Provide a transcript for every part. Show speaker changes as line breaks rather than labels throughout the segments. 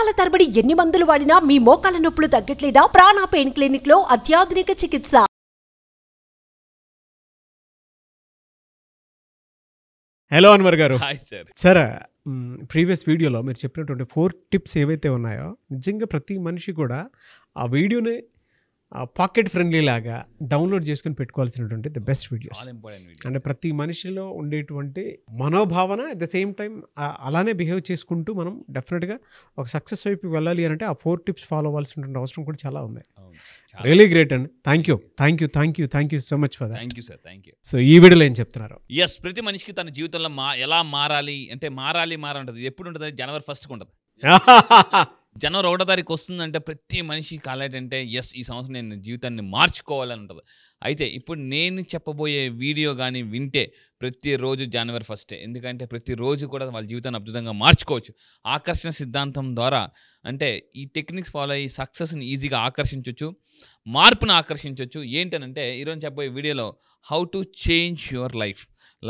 సంవత్సరాల తరబడి ఎన్ని మందులు వాడినా మీ మోకాల నొప్పులు తగ్గట్లేదా? ప్రాణ పెయిన్ క్లినిక్ లో అత్యాధునిక చికిత్స.
హలో అన్వర్ గారు.
Hi sir.
సార్, ప్రీవియస్ వీడియోలో మీరు చెప్పినటువంటి 4 టిప్స్ ఏవైతే ఉన్నాయో నిజంగా ప్రతి మనిషి కూడా ఆ వీడియోని పాకెట్ ఫ్రెండ్లీ లాగా డౌన్లోడ్ చేసుకుని పెట్టుకోవాల్సినటువంటి ది బెస్ట్ వీడియోస్. అంటే ప్రతి మనిషిలో ఉండేటువంటి మనోభావన అట్ ద సేమ్ టైం అలానే బిహేవ్ చేసుకుంటూ మనం డెఫినెట్గా ఒక సక్సెస్ వైపు వెళ్ళాలి అని అంటే ఆ 4 టిప్స్ ఫాలో అవ్వాల్సినటువంటి అవసరం కూడా చాలా ఉంది. రియలీ గ్రేట్ అండి. Thank you so much for that.
Thank you sir. Thank you.
So ఈ వీడియోలో ఏం చెప్తున్నారు?
ఎస్, ప్రతి మనిషికి తన జీవితంలో ఎలా మారాలి అంటే మారాలి ఎప్పుడు ఉంటుంది? జనవరి 1st ఉంటుంది. జనవరి 1వ తారీఖు వస్తుందంటే ప్రతి మనిషి కాలేటంటే ఎస్, ఈ సంవత్సరం నేను జీవితాన్ని మార్చుకోవాలని ఉంటుంది. అయితే ఇప్పుడు నేను చెప్పబోయే వీడియో కానీ వింటే ప్రతిరోజు జనవరి 1 ఎందుకంటే ప్రతిరోజు కూడా వాళ్ళ జీవితాన్ని అద్భుతంగా మార్చుకోవచ్చు. ఆకర్షణ సిద్ధాంతం ద్వారా అంటే ఈ టెక్నిక్స్ ఫాలో అయ్యి సక్సెస్ని ఈజీగా ఆకర్షించవచ్చు, మార్పును ఆకర్షించవచ్చు. ఏంటనంటే ఈరోజు చెప్పబోయే వీడియోలో హౌ టు చేంజ్ యువర్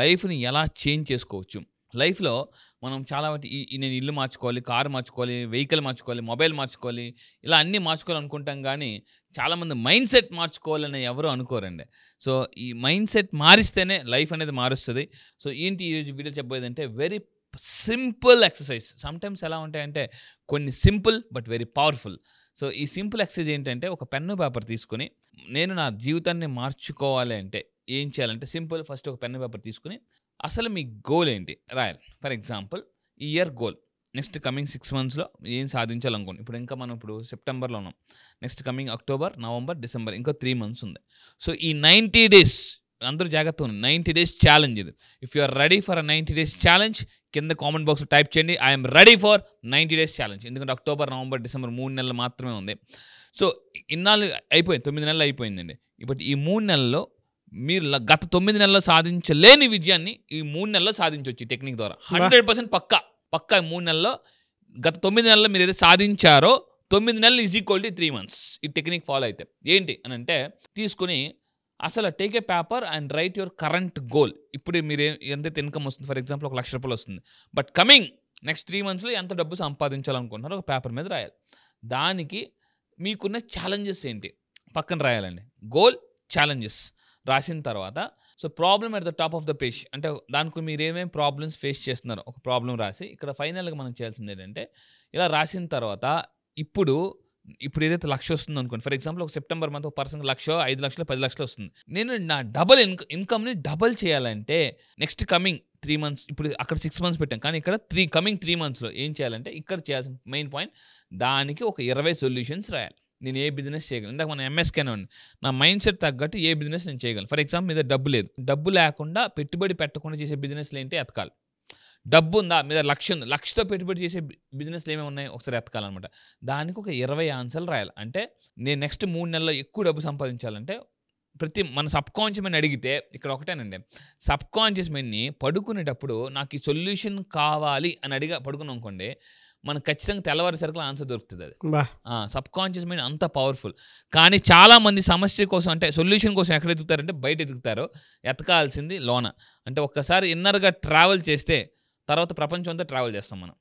లైఫ్ని ఎలా చేంజ్ చేసుకోవచ్చు. లైఫ్లో మనం చాలా నేను ఇల్లు మార్చుకోవాలి, కారు మార్చుకోవాలి, వెహికల్ మార్చుకోవాలి, మొబైల్ మార్చుకోవాలి, ఇలా అన్నీ మార్చుకోవాలనుకుంటాం. కానీ చాలామంది మైండ్ సెట్ మార్చుకోవాలని ఎవరు అనుకోరండి. సో ఈ మైండ్ సెట్ మారిస్తేనే లైఫ్ అనేది మారుస్తుంది. సో ఏంటి ఈరోజు వీడియో చెప్పబోయేదంటే వెరీ సింపుల్ ఎక్సర్సైజ్. సమ్టైమ్స్ ఎలా ఉంటాయంటే కొన్ని simple but very powerful. So ఈ సింపుల్ ఎక్సర్సైజ్ ఏంటంటే ఒక పెన్ను పేపర్ తీసుకుని నేను నా జీవితాన్ని మార్చుకోవాలి అంటే ఏం చేయాలంటే సింపుల్. ఫస్ట్ ఒక పెన్ను పేపర్ తీసుకుని అసలు మీ గోల్ ఏంటి రాయాలి. ఫర్ ఎగ్జాంపుల్ ఈ ఇయర్ గోల్, నెక్స్ట్ కమింగ్ 6 monthsలో ఏం సాధించాలనుకోండి. ఇప్పుడు సెప్టెంబర్లో ఉన్నాం, next coming October, November, December, ఇంకో 3 months ఉంది. సో ఈ 90 days అందరూ జాగ్రత్తగా ఉంది. 90 days ఛాలెంజ్ ఇది. If you are ready for 90 days challenge కింద కామెంట్ బాక్స్లో టైప్ చేయండి, I'm ready for 90 days challenge. ఎందుకంటే అక్టోబర్, నవంబర్, డిసెంబర్ 3 నెలలు మాత్రమే ఉంది. సో ఇన్నాళ్ళు అయిపోయింది, 9 నెలలు అయిపోయిందండి. ఇప్పుడు ఈ 3 నెలల్లో మీరు గత 9 నెలల్లో సాధించలేని విజయాన్ని ఈ 3 నెలల్లో సాధించవచ్చు. ఈ టెక్నిక్ ద్వారా 100% పక్కా 3 నెలల్లో గత 9 నెలల్లో మీరు ఏదైతే సాధించారో 9 నెలలు ఈజ్ ఈక్వల్ టు 3 months ఈ టెక్నిక్ ఫాలో అయితే. ఏంటి అని అంటే తీసుకుని అసలు take a paper and right your current goal. ఇప్పుడు మీరు ఎంతైతే ఇన్కమ్ వస్తుంది, ఫర్ ఎగ్జాంపుల్ 1 లక్ష రూపాయలు వస్తుంది, బట్ కమింగ్ నెక్స్ట్ 3 monthsలో ఎంత డబ్బు సంపాదించాలనుకుంటున్నారో ఒక పేపర్ మీద రాయాలి. దానికి మీకున్న ఛాలెంజెస్ ఏంటి పక్కన రాయాలండి. గోల్, ఛాలెంజెస్ రాసిన తర్వాత so problem at the top of the page అంటే దానికి మీరు ఏమేమి ప్రాబ్లమ్స్ ఫేస్ చేస్తున్నారో ఒక ప్రాబ్లం రాసి ఇక్కడ ఫైనల్గా మనం చేయాల్సింది ఏంటంటే ఇలా రాసిన తర్వాత ఇప్పుడు ఏదైతే 1 లక్ష వస్తుంది అనుకోండి. ఫర్ ఎగ్జాంపుల్ ఒక సెప్టెంబర్ మంత్ ఒక పర్సన్ 1 లక్ష, 5 లక్షలు, 10 లక్షలు వస్తుంది. నేను నా ఇన్కమ్ని డబల్ చేయాలంటే నెక్స్ట్ కమింగ్ 3 months, ఇప్పుడు అక్కడ 6 months పెట్టాం కానీ ఇక్కడ కమింగ్ 3 monthsలో ఏం చేయాలంటే ఇక్కడ చేయాల్సిన మెయిన్ పాయింట్ దానికి ఒక 20 సొల్యూషన్స్ రాయాలి. నేను ఏ బిజినెస్ చేయగలను, ఇందాక మనం ఎంఎస్కేనే ఉంది, నా మైండ్ సెట్ తగ్గట్టు ఏ బిజినెస్ నేను చేయగలను. ఫర్ ఎగ్జాంపుల్ మీద డబ్బు లేదు, డబ్బు లేకుండా పెట్టుబడి పెట్టకుండా చేసే బిజినెస్లు ఏంటి ఎతకాలి. డబ్బు ఉందా మీద 1 లక్ష ఉంది, 1 లక్షతో పెట్టుబడి చేసే బిజినెస్లు ఏమేమి ఉన్నాయి ఒకసారి ఎతకాలన్నమాట. దానికి ఒక 20 ఆన్సర్లు రాయాలి. అంటే నేను నెక్స్ట్ 3 నెలల్లో ఎక్కువ డబ్బు సంపాదించాలంటే మన సబ్కాన్షియస్ మైండ్ అడిగితే ఇక్కడ ఒకటేనండి, సబ్కాన్షియస్ మైండ్ని పడుకునేటప్పుడు నాకు ఈ సొల్యూషన్ కావాలి అని పడుకున్నాం అనుకోండి, మనకు ఖచ్చితంగా తెల్లవారిసరికి ఆన్సర్ దొరుకుతుంది. అది సబ్కాన్షియస్ మైండ్ అంత పవర్ఫుల్. కానీ చాలామంది సమస్య కోసం అంటే సొల్యూషన్ కోసం ఎక్కడ ఎదుగుతారంటే బయట ఎదుగుతారో, ఎతకాల్సింది లోన. అంటే ఒక్కసారి ఇన్నర్గా ట్రావెల్ చేస్తే తర్వాత ప్రపంచం అంతా ట్రావెల్ చేస్తాం మనం.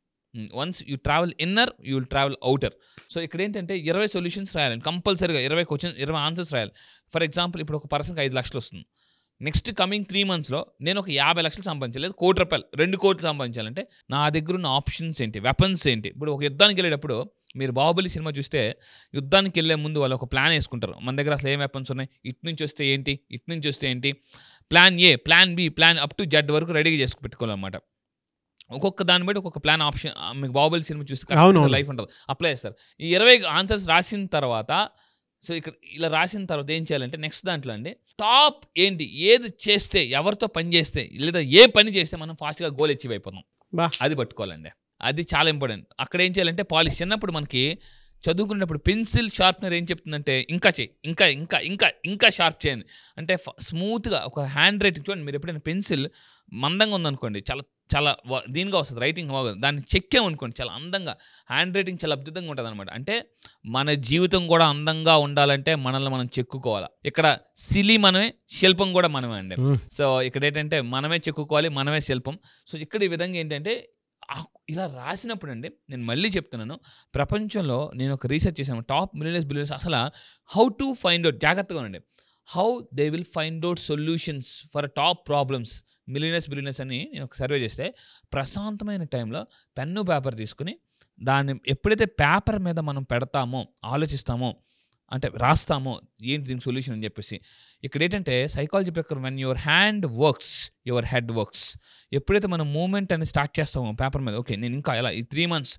Once you travel inner you will travel outer. So ఇక్కడ ఏంటంటే 20 సొల్యూషన్స్ రాయాలండి కంపల్సరీగా. 20 ఆన్సర్స్ రాయాలి. ఫర్ ఎగ్జాంపుల్ ఇప్పుడు ఒక పర్సన్కి 5 లక్షలు వస్తుంది, నెక్స్ట్ కమింగ్ 3 monthsలో నేను ఒక 50 లక్షలు సంపాదించాలి, లేదా 1 కోటి రూపాయలు, 2 కోట్లు సంపాదించాలంటే నా దగ్గర ఉన్న ఆప్షన్స్ ఏంటి, వెపన్స్ ఏంటి. ఇప్పుడు ఒక యుద్ధానికి వెళ్ళేటప్పుడు మీరు బాహుబలి సినిమా చూస్తే యుద్ధానికి వెళ్ళే ముందు వాళ్ళు ఒక ప్లాన్ వేసుకుంటారు. మన దగ్గర అసలు ఏం వెపన్స్ ఉన్నాయి, ఇటు నుంచి వస్తే ఏంటి, ఇటు నుంచి వస్తే ఏంటి, plan A, plan B, plan up to Z వరకు రెడీగా చేసుకు పెట్టుకోవాలన్నమాట. ఒక్కొక్క దాన్ని బట్టి ఒక్కొక్క ప్లాన్ ఆప్షన్ మీకు బాహుబలి సినిమా చూస్తే లైఫ్ ఉంటుంది అప్లై చేస్తారు. ఈ 20 ఆన్సర్స్ రాసిన తర్వాత సో ఇక్కడ ఇలా రాసిన తర్వాత ఏం చేయాలంటే నెక్స్ట్ దాంట్లో అండి టాప్ ఏంటి, ఏది చేస్తే, ఎవరితో పని చేస్తే, లేదా ఏ పని చేస్తే మనం ఫాస్ట్గా గోల్ అచీవ్ అయిపోతాం, అది పట్టుకోవాలండి. అది చాలా ఇంపార్టెంట్. అక్కడ ఏం చేయాలంటే పాలిష్. చిన్నప్పుడు మనకి చదువుకునేటప్పుడు పెన్సిల్ షార్ప్నర్ ఏం చెప్తుందంటే ఇంకా చేయి, ఇంకా ఇంకా ఇంకా ఇంకా షార్ప్ చేయండి అంటే స్మూత్గా ఒక హ్యాండ్ రైటింగ్. చూడండి మీరు ఎప్పుడైనా పెన్సిల్ మందంగా ఉందనుకోండి, చాలా చాలా దీనిగా వస్తుంది, రైటింగ్ బాగుంది. దాన్ని చెక్కామనుకోండి చాలా అందంగా, హ్యాండ్ రైటింగ్ చాలా అద్భుతంగా ఉంటుంది అనమాట. అంటే మన జీవితం కూడా అందంగా ఉండాలంటే మనల్ని మనం చెక్కుకోవాలి. ఇక్కడ సిలి మనమే, శిల్పం కూడా మనమే అండి. సో ఇక్కడ ఏంటంటే మనమే చెక్కుకోవాలి, మనమే శిల్పం. సో ఇక్కడ ఈ విధంగా ఏంటంటే ఇలా రాసినప్పుడు అండి నేను మళ్ళీ చెప్తున్నాను, ప్రపంచంలో నేను ఒక రీసెర్చ్ చేశాను, టాప్ మిలియనర్స్ అసలు హౌ టు ఫైండ్ అవుట్, జాగ్రత్తగా ఉండండి, how they will find out solutions for top problems millionaires అని నేను ఒక సర్వే చేస్తే, ప్రశాంతమైన టైంలో పెన్ను పేపర్ తీసుకుని దాన్ని ఎప్పుడైతే పేపర్ మీద మనం పెడతామో, ఆలోచిస్తామో, అంటే రాస్తామో ఏంటి దీనికి సొల్యూషన్ అని చెప్పేసి, ఇక్కడ ఏంటంటే సైకాలజీ ప్రకారం when your hand works your head works, ఎప్పుడైతే మనం మూమెంట్ అని స్టార్ట్ చేస్తామో పేపర్ మీద, ఓకే నేను ఇంకా ఎలా ఈ 3 months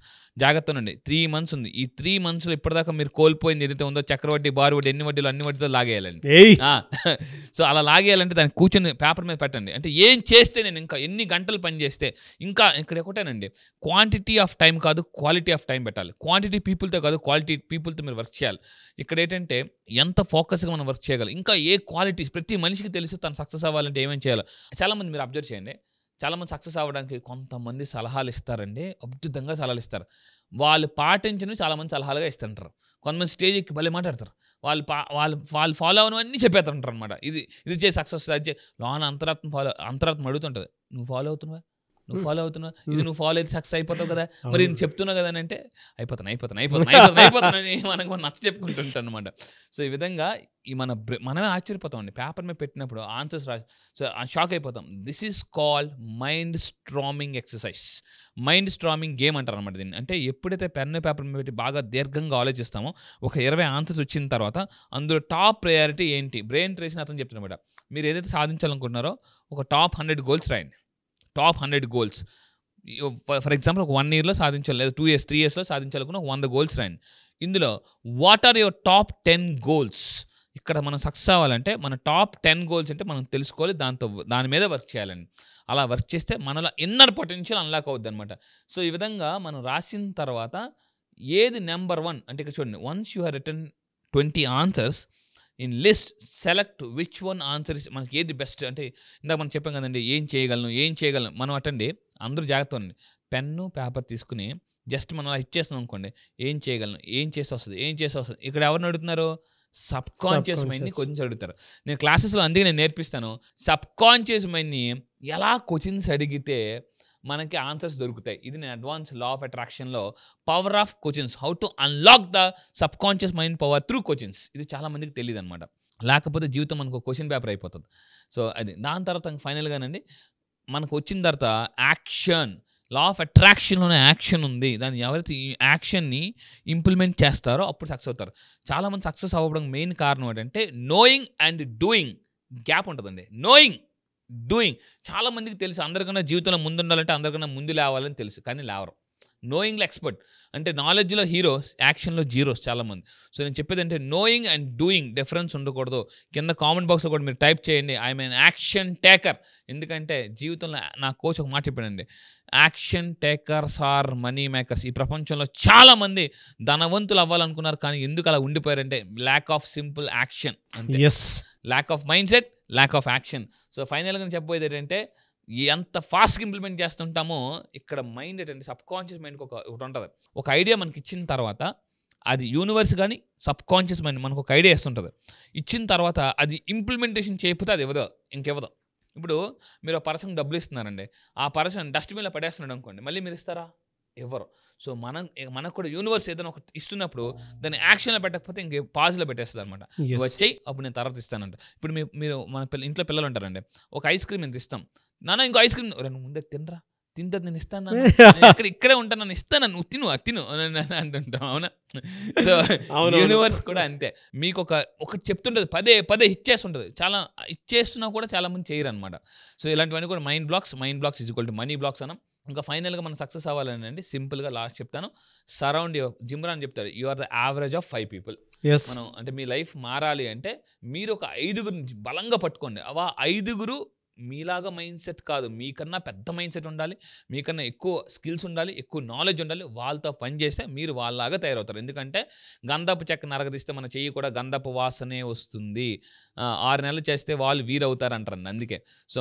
జాగ్రత్తనండి, 3 months ఉంది, ఈ 3 monthsలో ఇప్పటిదాకా మీరు కోల్పోయింది ఏదైతే ఉందో చక్రవడ్డీ, బారు వడ్డీ, ఎన్ని వడ్డీలు అన్ని వడ్డీతో లాగేయాలండి. సో అలా లాగేయాలంటే దాన్ని కూర్చొని పేపర్ మీద పెట్టండి. అంటే ఏం చేస్తే నేను ఇంకా ఎన్ని గంటలు పని చేస్తే, ఇంకా ఇక్కడ ఒకటేనండి, క్వాంటిటీ ఆఫ్ టైం కాదు క్వాలిటీ ఆఫ్ టైం పెట్టాలి. క్వాంటిటీ పీపుల్తో కాదు క్వాలిటీ పీపుల్తో మీరు వర్క్ చేయాలి. ఇక్కడ ఏంటంటే ఎంత ఫోకస్గా మనం వర్క్ చేయగలం, ఇంకా ఏ క్వాలిటీస్ ప్రతి మనిషికి తెలుసు తను సక్సెస్ అవ్వాలంటే ఏమేమి చేయాలి. చాలామంది మీరు అబ్జర్వ్ చేయండి, చాలామంది సక్సెస్ అవ్వడానికి కొంతమంది సలహాలు ఇస్తారండి, అద్భుతంగా సలహాలు ఇస్తారు, వాళ్ళు పాటించని చాలామంది సలహాలుగా ఇస్తుంటారు. కొంతమంది స్టేజ్ ఎక్కి భలే మాట్లాడతారు, వాళ్ళు ఫాలో అవన్నీ చెప్పేస్తుంటారు అనమాట, ఇది చేసి సక్సెస్, అది చే లోన అంతరాత్మ అడుగుతుంటుంది, నువ్వు ఫాలో అవుతున్నావా, ఇది నువ్వు ఫాలో అయితే సక్సెస్ అయిపోతావు కదా, మరి నేను చెప్తున్నావు కదా అని అంటే అయిపోతానని మనకు నచ్చ చెప్పుకుంటుంటాను అనమాట. సో ఈ విధంగా మనమే ఆశ్చర్యపోతామండి, పేపర్ మీద పెట్టినప్పుడు ఆన్సర్స్ సో షాక్ అయిపోతాం. This is called mind storming exercise, mind storming game అంటారు అనమాట దీన్ని. అంటే ఎప్పుడైతే పెన్ పేపర్ మీద పెట్టి బాగా దీర్ఘంగా ఆలోచిస్తామో, ఒక 20 ఆన్సర్స్ వచ్చిన తర్వాత అందులో టాప్ ప్రయారిటీ ఏంటి, బ్రెయిన్ ట్రేషన్ అతను చెప్తున్నమాట, మీరు ఏదైతే సాధించాలనుకుంటున్నారో ఒక టాప్ 100 goals రాయండి. టాప్ 100 goals, ఫర్ ఎగ్జాంపుల్ ఒక 1 yearలో సాధించాలి, లేదా 2 years 3 yearsలో సాధించాలనుకున్న 100 goals రాయండి. ఇందులో what are your top 10 goals? ఇక్కడ మనం సక్సెస్ అవ్వాలంటే మన టాప్ 10 goals అంటే మనం తెలుసుకోవాలి, దాని మీద వర్క్ చేయాలండి. అలా వర్క్ చేస్తే మనలో ఇన్నర్ పొటెన్షియల్ అన్లాక్ అవుద్ది అనమాట. సో ఈ విధంగా మనం రాసిన తర్వాత ఏది నెంబర్ 1 అంటే ఇక్కడ చూడండి, once you have return 20 answers in list, select which one answer is, మనకి ఏది బెస్ట్. అంటే ఇందాక మనం చెప్పాం కదండి, ఏం చేయగలను మనం అటండి, అందరూ జాగ్రత్త ఉండండి, పెన్ను పేపర్ తీసుకుని జస్ట్ మనం అలా ఇచ్చేస్తాం అనుకోండి, ఏం చేసి వస్తుంది. ఇక్కడ ఎవరిని అడుగుతున్నారు, సబ్ కాన్షియస్ మైండ్ని కొంచెం అడుగుతారు. నేను క్లాసెస్లో అందుకే నేను నేర్పిస్తాను, సబ్ కాన్షియస్ మైండ్ని ఎలా క్వశ్చన్స్ అడిగితే మనకి ఆన్సర్స్ దొరుకుతాయి. ఇది నేను అడ్వాన్స్ లా ఆఫ్ అట్రాక్షన్లో power of questions, how to unlock the subconscious mind power through questions, ఇది చాలామందికి తెలియదు అనమాట. లేకపోతే జీవితం మనకు క్వశ్చన్ పేపర్ అయిపోతుంది. సో అది దాని తర్వాత ఫైనల్గానండి మనకు వచ్చిన తర్వాత యాక్షన్, లా ఆఫ్ అట్రాక్షన్లోనే యాక్షన్ ఉంది. దాన్ని ఎవరైతే ఈ యాక్షన్ని ఇంప్లిమెంట్ చేస్తారో అప్పుడు సక్సెస్ అవుతారు. చాలామంది సక్సెస్ అవ్వడం మెయిన్ కారణం ఏంటంటే నోయింగ్ అండ్ డూయింగ్ గ్యాప్ ఉంటుందండి. డూయింగ్ చాలా మందికి తెలుసు, అందరికన్నా జీవితంలో ముందు ఉండాలంటే అందరికన్నా ముందు లేవాలని తెలుసు, కానీ లేవరు. నోయింగ్లో ఎక్స్పర్ట్, అంటే నాలెడ్జ్లో హీరోస్, యాక్షన్లో జీరోస్ చాలామంది. సో నేను చెప్పేది అంటే నోయింగ్ అండ్ డూయింగ్ డిఫరెన్స్ ఉండకూడదు. కింద కామెంట్ బాక్స్లో కూడా మీరు టైప్ చేయండి, ఐఎమ్ ఎన్ యాక్షన్ టేకర్. ఎందుకంటే జీవితంలో నా కోచ్ ఒక మాట చెప్పాడండి, action takers are money makers. ఈ ప్రపంచంలో చాలామంది ధనవంతులు అవ్వాలనుకున్నారు, కానీ ఎందుకు అలా ఉండిపోయారంటే lack of simple action, lack of mind set, lack of action. So ఫైనల్గా నేను చెప్పబోయేది ఏంటంటే, ఎంత ఫాస్ట్గా ఇంప్లిమెంట్ చేస్తుంటామో ఇక్కడ మైండ్ ఏంటంటే సబ్ కాన్షియస్ మైండ్కి ఒకటి ఉంటుంది. ఒక ఐడియా మనకి ఇచ్చిన తర్వాత అది యూనివర్స్ కానీ సబ్ కాన్షియస్ మైండ్ మనకు ఒక ఐడియా ఇస్తుంటుంది. ఇచ్చిన తర్వాత అది ఇంప్లిమెంటేషన్ చేయకపోతే అది ఇంకెవదో. ఇప్పుడు మీరు ఆ పర్సన్ డబ్బులు ఇస్తున్నారండి, ఆ పర్సన్ డస్ట్బిన్లో పడేస్తున్నాడు అనుకోండి, మళ్ళీ మీరు ఇస్తారా? ఎవరు. సో మనకు కూడా యూనివర్స్ ఏదైనా ఒకటి ఇస్తున్నప్పుడు దాన్ని యాక్షన్లో పెట్టకపోతే ఇంక పాజ్లో పెట్టేస్తుంది అనమాట. వచ్చాయి అప్పుడు నేను తర్వాత ఇస్తానంట. ఇప్పుడు మీరు మన ఇంట్లో పిల్లలు ఉంటారండి, ఒక ఐస్ క్రీమ్ నేను ఇస్తాం, నాన్న ఇంకో ఐస్ క్రీమ్ రెండు ముందే తినరా, తింటుంది నేను ఇస్తాను, ఇక్కడే ఉంటాను, నన్ను ఇస్తాను, నువ్వు తిను అంటుంటాం. అవునా? సో యూనివర్స్ కూడా అంతే, మీకు ఒకటి చెప్తుంటుంది, పదే ఇచ్చేస్తుంటుంది. చాలా ఇచ్చేస్తున్నా కూడా చాలా మంది చేయరు అనమాట. సో ఇలాంటివన్నీ కూడా mind blocks is equal to money blocks అన్నాం. ఇంకా ఫైనల్గా మనం సక్సెస్ అవ్వాలని అండి, సింపుల్గా లాస్ట్ చెప్తాను, సరౌండ్ జిమ్రాన్ చెప్తాడు, you are the average of 5 people. మనం అంటే మీ లైఫ్ మారాలి అంటే మీరు ఒక 5 నుంచి బలంగా పట్టుకోండి. ఆ 5 మీలాగా మైండ్ సెట్ కాదు, మీకన్నా పెద్ద మైండ్ సెట్ ఉండాలి, మీకన్నా ఎక్కువ స్కిల్స్ ఉండాలి, ఎక్కువ నాలెడ్జ్ ఉండాలి. వాళ్ళతో పనిచేస్తే మీరు వాళ్ళలాగా తయారవుతారు. ఎందుకంటే గంధపు చెక్క నరగదీస్తే మన చెయ్యి కూడా గంధపు వాసనే వస్తుంది. 6 నెలలు చేస్తే వాళ్ళు వీరవుతారు అంటారండి. అందుకే సో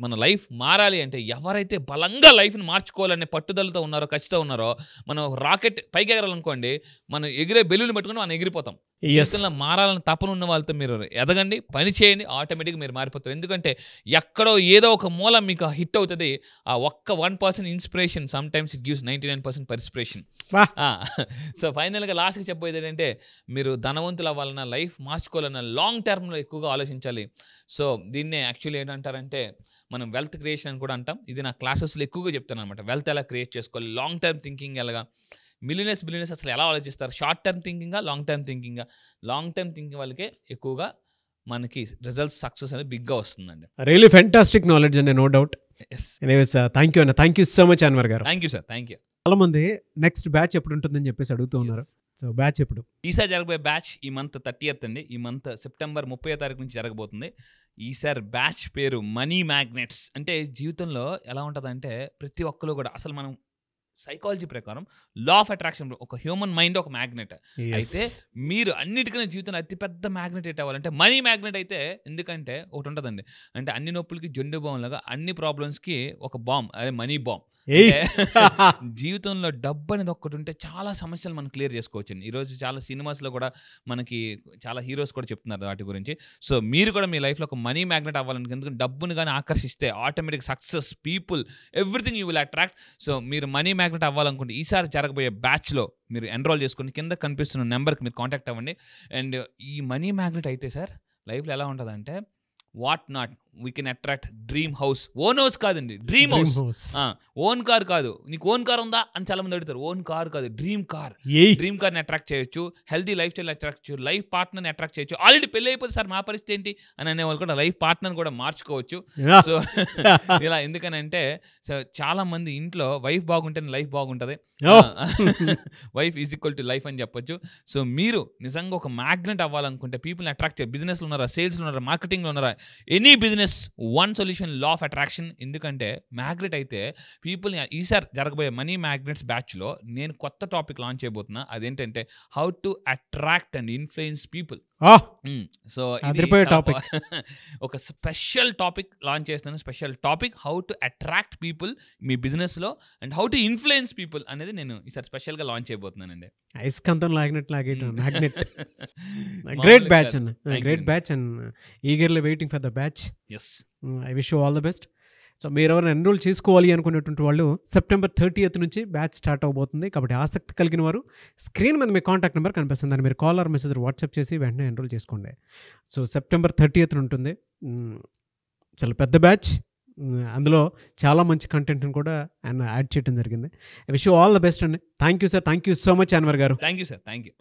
మన లైఫ్ మారాలి అంటే ఎవరైతే బలంగా లైఫ్ని మార్చుకోవాలనే పట్టుదలతో ఉన్నారో, ఖచ్చితంగా ఉన్నారో, మనం రాకెట్ పైకి ఎగరాలనుకోండి, మనం ఎగిరే బెలూని పట్టుకుని మనం ఎగిరిపోతాం. జీవితంలో మారాలని తపన ఉన్న వాళ్ళతో మీరు ఎదగండి, పని చేయండి, ఆటోమేటిక్గా మీరు మారిపోతారు. ఎందుకంటే ఎక్కడో ఏదో ఒక మూల మీకు హిట్ అవుతుంది. ఆ ఒక్క 1% inspiration some times it gives 99% perspiration. So ఫైనల్గా లాస్ట్కి చెప్పేది ఏంటంటే, మీరు ధనవంతులు అవ్వాలన్నా, లైఫ్ మార్చుకోవాలన్నా లాంగ్ టర్మ్లో ఎక్కువగా ఆలోచించాలి. సో దీన్నే యాక్చువల్లీ ఏంటంటారంటే మనం వెల్త్ క్రియేషన్ అని కూడా అంటాం. ఇది నా క్లాసెస్లో ఎక్కువగా చెప్తాను అనమాట. వెల్త్ ఎలా క్రియేట్ చేసుకోవాలి, లాంగ్ టర్మ్ థింకింగ్ ఎలాగా, బిలియనర్స్ అసలు ఎలా ఆలోచిస్తారు, షార్ట్ టర్మ్ థింకింగా, లాంగ్ టర్మ్ థింకింగా. లాంగ్ టర్మ్ థింకింగ్ వాళ్ళకే ఎక్కువగా మనకి రిజల్ట్స్ సక్సెస్ అనేది బిగ్గా వస్తుందండి.
రియలీ ఫెంటాస్టిక్ నాలెడ్జ్ అండి, no doubt.
Yes,
anyways thank you అన్న, thank you so much Anwar గారు.
Thank you sir, thank you.
చాలా మంది నెక్స్ట్ బ్యాచ్ ఎప్పుడు ఉంటుందని చెప్పేసి అడుగుతూ ఉన్నారు. సో బ్యాచ్ ఎప్పుడు?
ఈసారి జరగబోయే బ్యాచ్ ఈ మంత్ 30th అండి. ఈ మంత్ సెప్టెంబర్ 30వ తారీఖు నుంచి జరగబోతుంది. ఈసారి బ్యాచ్ పేరు మనీ మ్యాగ్నెట్స్. అంటే జీవితంలో ఎలా ఉంటుందంటే ప్రతి ఒక్కరు కూడా అసలు మనం సైకాలజీ ప్రకారం లా ఆఫ్ అట్రాక్షన్, ఒక హ్యూమన్ మైండ్ ఒక మ్యాగ్నెట్. అయితే మీరు అన్నిటికన్నా జీవితంలో అతిపెద్ద మ్యాగ్నెట్ ఏంటి అవ్వాలంటే మనీ మ్యాగ్నెట్ అయితే. ఎందుకంటే ఒకటి ఉంటుందండి, అంటే అన్ని నొప్పులకి జొండు బాంబ్ లాగా అన్ని ప్రాబ్లమ్స్కి ఒక బాంబ్, అదే మనీ బాంబ్. జీవితంలో డబ్బు అనేది ఒక్కటి ఉంటే చాలా సమస్యలు మనం క్లియర్ చేసుకోవచ్చు. ఈరోజు చాలా సినిమాస్లో కూడా మనకి చాలా హీరోస్ కూడా చెప్తున్నారు వాటి గురించి. సో మీరు కూడా మీ లైఫ్లో ఒక మనీ మ్యాగ్నెట్ అవ్వాలని, ఎందుకంటే డబ్బుని కానీ ఆకర్షిస్తే automatic success, people, everything you will attract. So మీరు మనీ మ్యాగ్నెట్ అవ్వాలనుకుంటే ఈసారి జరగబోయే బ్యాచ్లో మీరు ఎన్రోల్ చేసుకుని కింద కనిపిస్తున్న నెంబర్కి మీరు కాంటాక్ట్ అవ్వండి. అండ్ ఈ మనీ మ్యాగ్నెట్ అయితే సార్ లైఫ్లో ఎలా ఉంటుందంటే, what not we can attract dream house. Own house కాదండి, డ్రీమ్ హౌస్. ఓన్ కార్ కాదు. నీకు ఓన్ కార్ ఉందా అని చాలా మంది అడుగుతారు. ఓన్ కార్ కాదు, డ్రీమ్ కార్. డ్రీమ్ కార్ని అట్రాక్ట్ చేయొచ్చు, హెల్తీ లైఫ్ స్టైల్ అట్రాక్ట్ చేయొచ్చు, లైఫ్ పార్ట్నర్ని అట్రాక్ట్ చేయొచ్చు. ఆల్రెడీ పెళ్ళి అయిపోతే సార్ మా పరిస్థితి ఏంటి అని అనేవాళ్ళు కూడా లైఫ్ పార్ట్నర్ని కూడా మార్చుకోవచ్చు. సో ఇలా ఎందుకనంటే, సో చాలా మంది ఇంట్లో వైఫ్ బాగుంటేనే లైఫ్ బాగుంటుంది, wife is equal to life అని చెప్పొచ్చు. సో మీరు నిజంగా ఒక మ్యాగ్నెట్ అవ్వాలనుకుంటే, పీపుల్ని అట్రాక్ట్ చేయాలి. బిజినెస్లో ఉన్నారా, సేల్స్లో ఉన్నారా, మార్కెటింగ్లో ఉన్నారా, any business, one solution law of attraction. ఎందుకంటే మ్యాగ్నెట్ అయితే పీపుల్ని. ఈసారి జరగబోయే మనీ మ్యాగ్నెట్స్ బ్యాచ్లో నేను కొత్త టాపిక్ లాంచ్ చేయబోతున్నా. అదేంటంటే how to attract and influence people. So ఒక స్పెషల్ టాపిక్ లాంచ్ చేస్తున్నాను. Special topic how to attract people మీ బిజినెస్లో and how to influence people అనేది నేను ఈసారి స్పెషల్గా లాంచ్ చేయబోతున్నానండి.
ఐస్కంతం లాగినట్టు మ్యాగ్నెట్. గ్రేట్ బ్యాచ్ అన్న, great batch and eagerly waiting for the batch.
Yes,
I wish you all the best. So మీరు ఎవరైనా ఎన్రోల్ చేసుకోవాలి అనుకునేటువంటి వాళ్ళు సెప్టెంబర్ 30th నుంచి బ్యాచ్ స్టార్ట్ అవబోతుంది. కాబట్టి ఆసక్తి కలిగిన వారు స్క్రీన్ మీద మీ కాంటాక్ట్ నెంబర్ కనిపిస్తుంది, దాన్ని మీరు కాల్ ఆర్ మెసేజ్ వాట్సాప్ చేసి వెంటనే ఎన్రోల్ చేసుకోండి. సో సెప్టెంబర్ 30th ఉంటుంది. చాలా పెద్ద బ్యాచ్, అందులో చాలా మంచి కంటెంట్ని కూడా ఆయన యాడ్ చేయడం జరిగింది. I wish you all the best అండి. Thank you sir, thank you so much Anwar గారు.
Thank you sir, thank you.